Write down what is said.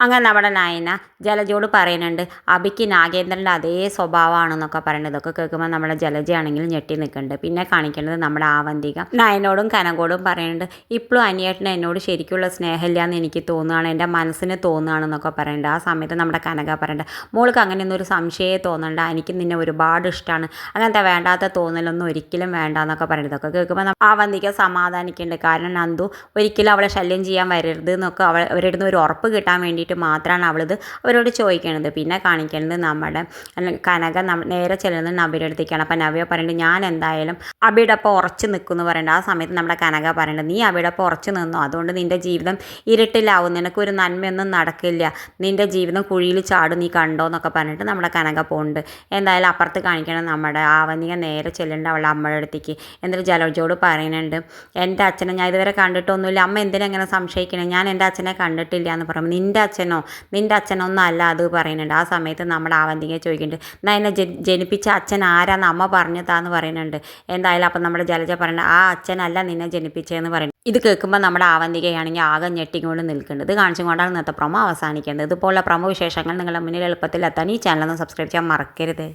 അങ്ങനെ നമ്മുടെ നയന ജലജയോട് പറയുന്നുണ്ട് അബിക്ക് നാഗേന്ദ്രൻ്റെ അതേ സ്വഭാവമാണെന്നൊക്കെ പറയുന്നത്. ഇതൊക്കെ കേൾക്കുമ്പോൾ നമ്മുടെ ജലജയാണെങ്കിലും ഞെട്ടി നിൽക്കുന്നുണ്ട്. പിന്നെ കാണിക്കേണ്ടത് നമ്മുടെ ആവന്തിക നയനോടും കനകോടും പറയുന്നുണ്ട് ഇപ്പോഴും അനിയേട്ടന് എന്നോട് ശരിക്കുള്ള സ്നേഹമില്ല എന്ന് എനിക്ക് തോന്നുകയാണ്, എൻ്റെ മനസ്സിന് തോന്നുകയാണെന്നൊക്കെ പറയുന്നുണ്ട്. ആ സമയത്ത് നമ്മുടെ കനക പറയുന്നുണ്ട് മോൾക്ക് അങ്ങനെയൊന്നും ഒരു സംശയമേ തോന്നണ്ട, എനിക്ക് നിന്നെ ഒരുപാട് ഇഷ്ടമാണ്, അങ്ങനത്തെ വേണ്ടാത്ത തോന്നലൊന്നും ഒരിക്കലും വേണ്ട എന്നൊക്കെ പറയുന്നത്. ഇതൊക്കെ കേൾക്കുമ്പോൾ ആവന്തിക സമാധാനിക്കുന്നുണ്ട്. കാരണം നന്ദു ഒരിക്കലും അവളെ ശല്യം ചെയ്യാൻ വരരുത് എന്നൊക്കെ അവരുടെ നിന്ന് ഒരു ഉറപ്പ് കിട്ടാൻ വേണ്ടിയിട്ട് മാത്രമാണ് അവളിത് അവരോട് ചോദിക്കണത്. പിന്നെ കാണിക്കുന്നത് നമ്മുടെ കനക നേരെ ചെല്ലുന്നത് നബിയുടെ അടുത്തേക്കാണ്. അപ്പം നവ്യ പറയുന്നുണ്ട് ഞാൻ എന്തായാലും അബിയുടെ ഒപ്പം ഉറച്ച് നിൽക്കുമെന്ന് പറയുന്നുണ്ട്. ആ സമയത്ത് നമ്മുടെ കനക പറയുന്നുണ്ട് നീ അബിയുടെ ഒപ്പം ഉറച്ച് നിന്നോ, അതുകൊണ്ട് നിൻ്റെ ജീവിതം ഇരുട്ടിലാവും, നിനക്കൊരു നന്മയൊന്നും നടക്കില്ല, നിൻ്റെ ജീവിതം കുഴിയിൽ ചാടും, നീ കണ്ടോ എന്നൊക്കെ പറഞ്ഞിട്ട് നമ്മുടെ കനക പോകുന്നുണ്ട്. എന്തായാലും അപ്പുറത്ത് കാണിക്കണം നമ്മുടെ ആവന്തിക നേരെ ചെല്ലുന്നുണ്ട് അവളുടെ അമ്മയുടെ അടുത്തേക്ക്. എന്നിട്ട് ജലജോട് പറയുന്നുണ്ട് എൻ്റെ അച്ഛനെ ഞാൻ ഇതുവരെ കണ്ടിട്ടൊന്നുമില്ല, അമ്മ എന്തിനെങ്ങനെ സംശയിക്കണേ, ഞാൻ എൻ്റെ അച്ഛനെ കണ്ടിട്ടില്ല എന്ന് പറയുമ്പോൾ നിൻ്റെ അച്ഛനൊന്നും അല്ല അത് പറയുന്നുണ്ട്. ആ സമയത്ത് നമ്മുടെ ആവന്തിക ചോദിക്കുന്നുണ്ട് എന്നാൽ എന്നെ ജനിപ്പിച്ച അച്ഛൻ ആരാന്ന് അമ്മ പറഞ്ഞതാന്ന് പറയുന്നുണ്ട്. എന്തായാലും അപ്പം നമ്മുടെ ജലജ പറയുന്നത് ആ അച്ഛനല്ല നിന്നെ ജനിപ്പിച്ചതെന്ന് പറയുന്നത്. ഇത് കേൾക്കുമ്പോൾ നമ്മുടെ ആവന്തികയാണെങ്കിൽ ആകെ ഞെട്ടിക്കൊണ്ട് നിൽക്കുന്നുണ്ട്. ഇത് കാണിച്ചുകൊണ്ടാണ് ഇന്നത്തെ പ്രൊമോ അവസാനിക്കേണ്ടത്. ഇതുപോലുള്ള പ്രൊമോ വിശേഷങ്ങൾ നിങ്ങളുടെ മുന്നിൽ എളുപ്പത്തിൽ എത്താൻ ഈ ചാനൽ ഒന്ന് സബ്സ്ക്രൈബ് ചെയ്യാൻ മറക്കരുത്.